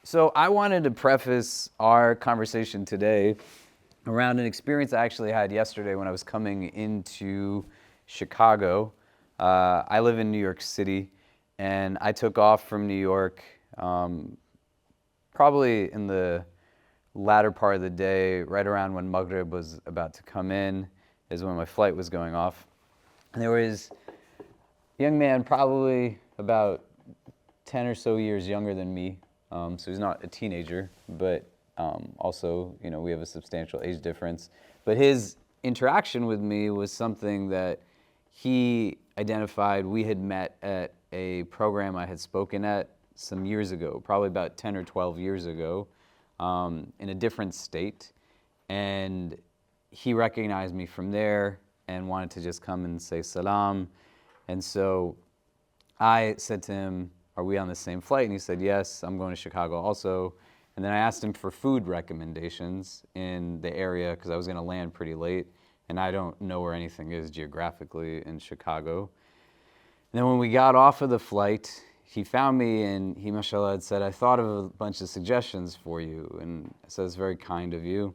So I wanted to preface our conversation today around an experience I actually had yesterday when I was coming into Chicago. I live in New York City, and I took off from New York probably in the latter part of the day, right around when Maghrib was about to come in, is when my flight was going off. And there was a young man, probably about 10 or so years younger than me. So he's not a teenager, but also, we have a substantial age difference. But his interaction with me was something that he identified. We had met at a program I had spoken at some years ago, probably about 10 or 12 years ago, in a different state. And he recognized me from there and wanted to just come and say salam. And so I said to him, "Are we on the same flight?" And he said, "Yes, I'm going to Chicago also." And then I asked him for food recommendations in the area because I was going to land pretty late, and I don't know where anything is geographically in Chicago. And then when we got off of the flight, he found me and he, mashallah, had said, "I thought of a bunch of suggestions for you." And I said, "It's very kind of you."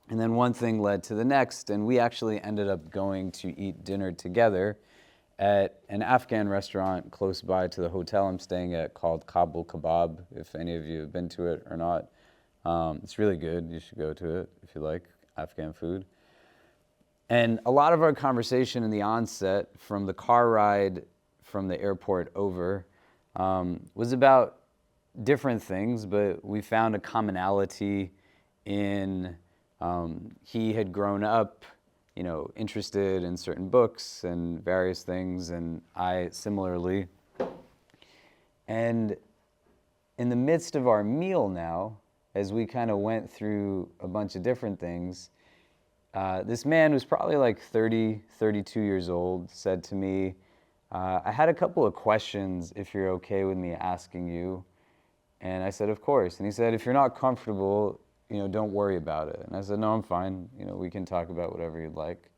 And then one thing led to the next, and we actually ended up going to eat dinner together at an Afghan restaurant close by to the hotel I'm staying at called Kabul Kebab, if any of you have been to it or not. It's really good. You should go to it if you like Afghan food. And a lot of our conversation in the onset, from the car ride from the airport over, was about different things, but we found a commonality in he had grown up interested in certain books and various things, and I similarly. And in the midst of our meal now, as we kind of went through a bunch of different things, this man who's probably like 30, 32 years old said to me, "I had a couple of questions if you're okay with me asking you." And I said, "Of course." And he said, "If you're not comfortable, don't worry about it." And I said, "No, I'm fine. We can talk about whatever you'd like."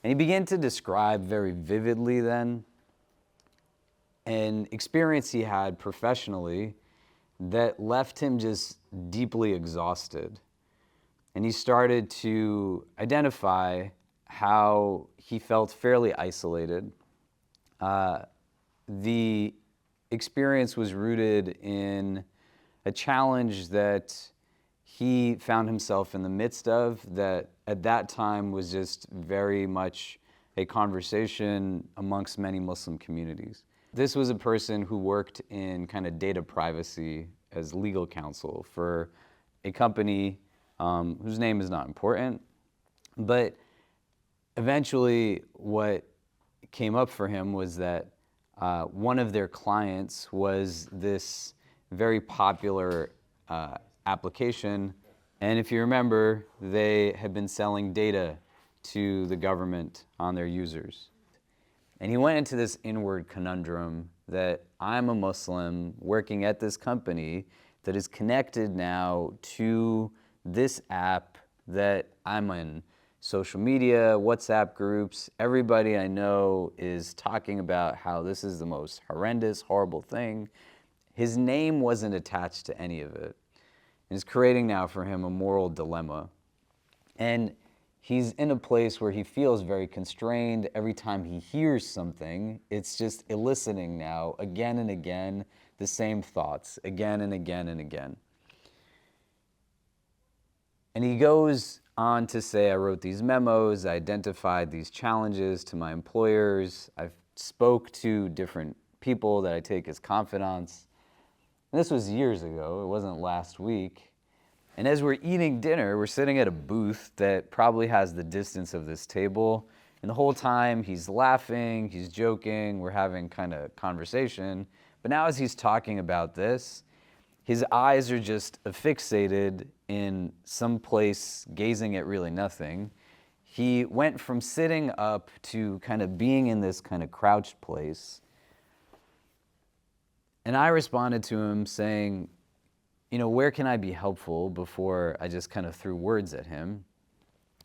And he began to describe very vividly then an experience he had professionally that left him just deeply exhausted. And he started to identify how he felt fairly isolated. The experience was rooted in a challenge that he found himself in the midst of that at that time was just very much a conversation amongst many Muslim communities. This was a person who worked in kind of data privacy as legal counsel for a company whose name is not important, but eventually what came up for him was that one of their clients was this very popular application. And if you remember, they had been selling data to the government on their users. And he went into this inward conundrum that I'm a Muslim working at this company that is connected now to this app that I'm in. Social media, WhatsApp groups, everybody I know is talking about how this is the most horrendous, horrible thing. His name wasn't attached to any of it. It's creating now for him a moral dilemma. And he's in a place where he feels very constrained. Every time he hears something, it's just eliciting now, again and again, the same thoughts, again and again and again. And he goes on to say, "I wrote these memos, I identified these challenges to my employers, I've spoke to different people that I take as confidants." And this was years ago, it wasn't last week. And as we're eating dinner, we're sitting at a booth that probably has the distance of this table. And the whole time he's laughing, he's joking, we're having kind of conversation. But now as he's talking about this, his eyes are just fixated in some place, gazing at really nothing. He went from sitting up to kind of being in this kind of crouched place. And I responded to him saying, "Where can I be helpful?" before I just kind of threw words at him.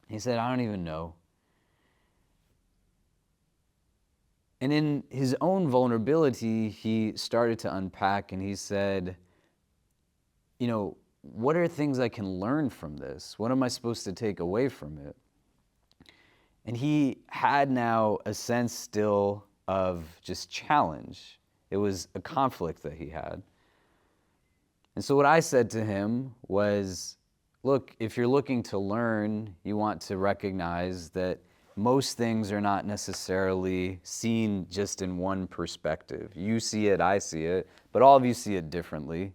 He said, "I don't even know." And in his own vulnerability, he started to unpack and he said, what are things I can learn from this? What am I supposed to take away from it? And he had now a sense still of just challenge. It was a conflict that he had. And so what I said to him was, look, if you're looking to learn, you want to recognize that most things are not necessarily seen just in one perspective. You see it, I see it, but all of you see it differently.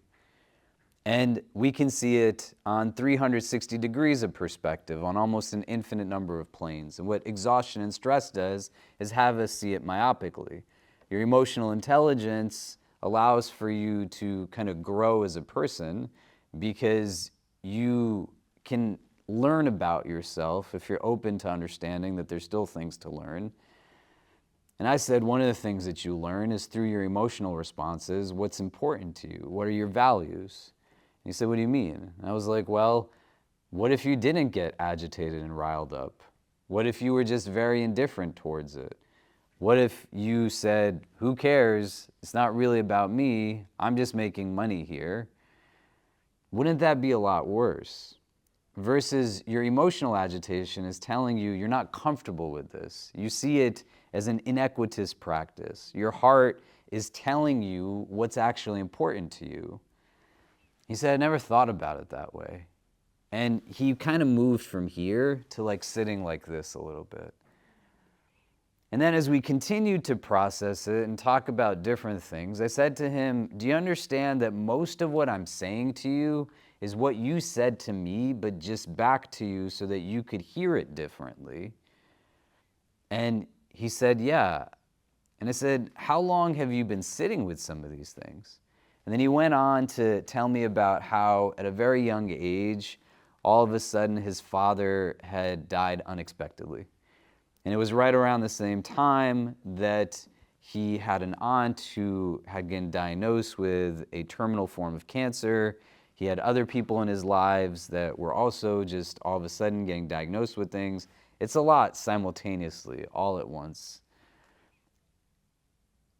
And we can see it on 360 degrees of perspective, on almost an infinite number of planes. And what exhaustion and stress does is have us see it myopically. Your emotional intelligence allows for you to kind of grow as a person because you can learn about yourself if you're open to understanding that there's still things to learn. And I said one of the things that you learn is through your emotional responses, what's important to you, what are your values? He said, what do you mean? And I was like, well, what if you didn't get agitated and riled up? What if you were just very indifferent towards it? What if you said, who cares? It's not really about me. I'm just making money here. Wouldn't that be a lot worse? Versus your emotional agitation is telling you you're not comfortable with this. You see it as an inequitous practice. Your heart is telling you what's actually important to you. He said, I never thought about it that way. And he kind of moved from here to like sitting like this a little bit. And then as we continued to process it and talk about different things, I said to him, do you understand that most of what I'm saying to you is what you said to me, but just back to you so that you could hear it differently? And he said, yeah. And I said, how long have you been sitting with some of these things? And then he went on to tell me about how at a very young age, all of a sudden his father had died unexpectedly. And it was right around the same time that he had an aunt who had been diagnosed with a terminal form of cancer. He had other people in his lives that were also just all of a sudden getting diagnosed with things. It's a lot simultaneously, all at once.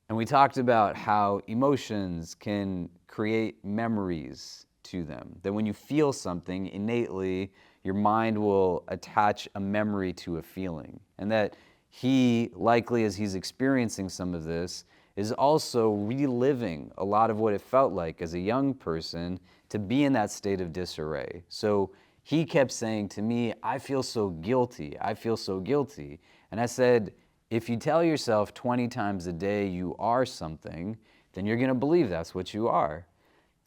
And we talked about how emotions can create memories to them. That when you feel something innately, your mind will attach a memory to a feeling. And that he, likely as he's experiencing some of this, is also reliving a lot of what it felt like as a young person to be in that state of disarray. So he kept saying to me, I feel so guilty, I feel so guilty. And I said, if you tell yourself 20 times a day you are something, then you're going to believe that's what you are.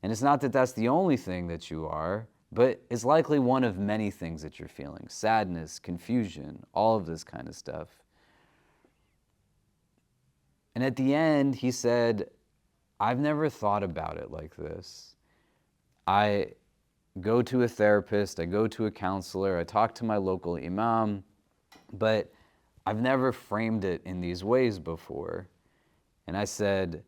And it's not that that's the only thing that you are, but it's likely one of many things that you're feeling. Sadness, confusion, all of this kind of stuff. And at the end, he said, I've never thought about it like this. I go to a therapist, I go to a counselor, I talk to my local Imam, but I've never framed it in these ways before. And I said,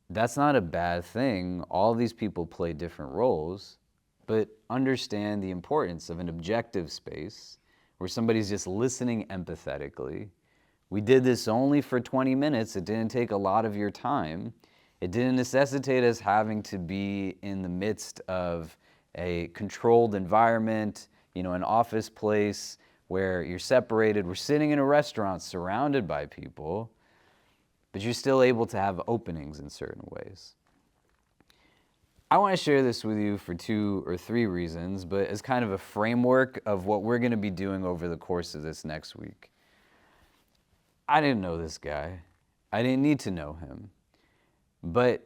that's not a bad thing. All these people play different roles, but understand the importance of an objective space where somebody's just listening empathetically. We did this only for 20 minutes. It didn't take a lot of your time. It didn't necessitate us having to be in the midst of a controlled environment, an office place where you're separated. We're sitting in a restaurant surrounded by people, but you're still able to have openings in certain ways. I want to share this with you for 2 or 3 reasons, but as kind of a framework of what we're going to be doing over the course of this next week. I didn't know this guy. I didn't need to know him. But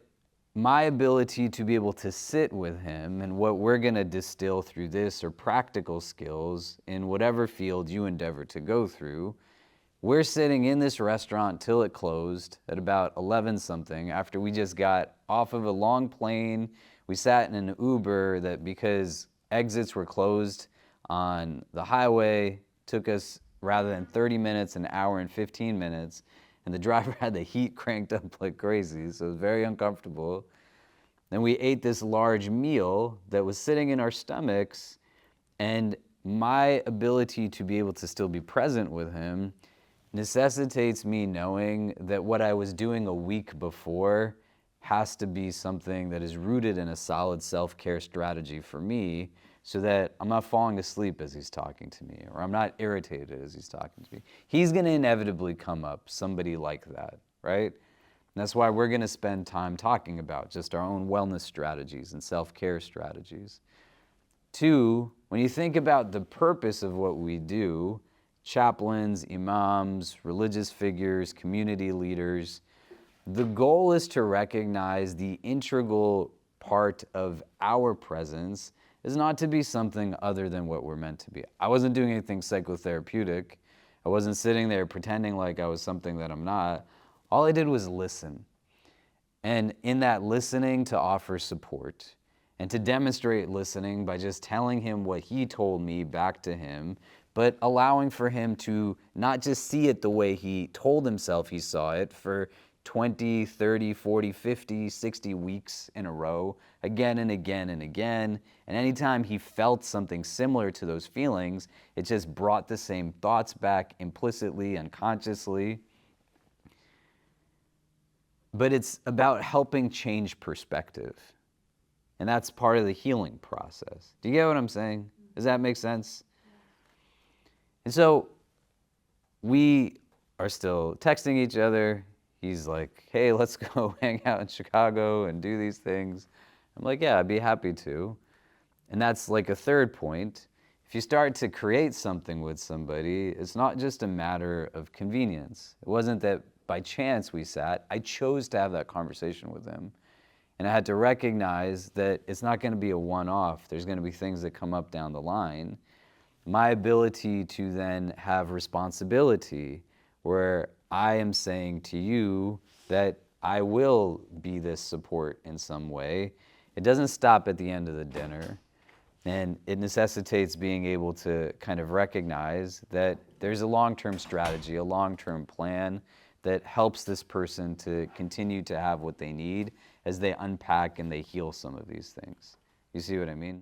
my ability to be able to sit with him and what we're going to distill through this are practical skills in whatever field you endeavor to go through. We're sitting in this restaurant till it closed at about 11 something after we just got off of a long plane. We sat in an Uber that, because exits were closed on the highway, took us, rather than 30 minutes, an hour and 15 minutes. And the driver had the heat cranked up like crazy, so it was very uncomfortable. Then we ate this large meal that was sitting in our stomachs, and my ability to be able to still be present with him necessitates me knowing that what I was doing a week before has to be something that is rooted in a solid self-care strategy for me, so that I'm not falling asleep as he's talking to me, or I'm not irritated as he's talking to me. He's going to inevitably come up, somebody like that, right? And that's why we're going to spend time talking about just our own wellness strategies and self-care strategies. Two, when you think about the purpose of what we do, chaplains, imams, religious figures, community leaders, the goal is to recognize the integral part of our presence is not to be something other than what we're meant to be. I wasn't doing anything psychotherapeutic. I wasn't sitting there pretending like I was something that I'm not. All I did was listen. And in that listening, to offer support and to demonstrate listening by just telling him what he told me back to him, but allowing for him to not just see it the way he told himself he saw it for 20, 30, 40, 50, 60 weeks in a row, again and again and again. And anytime he felt something similar to those feelings, it just brought the same thoughts back implicitly, unconsciously. But it's about helping change perspective. And that's part of the healing process. Do you get what I'm saying? Does that make sense? And so we are still texting each other. He's like, hey, let's go hang out in Chicago and do these things. I'm like, yeah, I'd be happy to. And that's like a third point. If you start to create something with somebody, it's not just a matter of convenience. It wasn't that by chance we sat. I chose to have that conversation with him. And I had to recognize that it's not going to be a one-off. There's going to be things that come up down the line. My ability to then have responsibility, where I am saying to you that I will be this support in some way. It doesn't stop at the end of the dinner. And it necessitates being able to kind of recognize that there's a long-term strategy, a long-term plan that helps this person to continue to have what they need as they unpack and they heal some of these things. You see what I mean?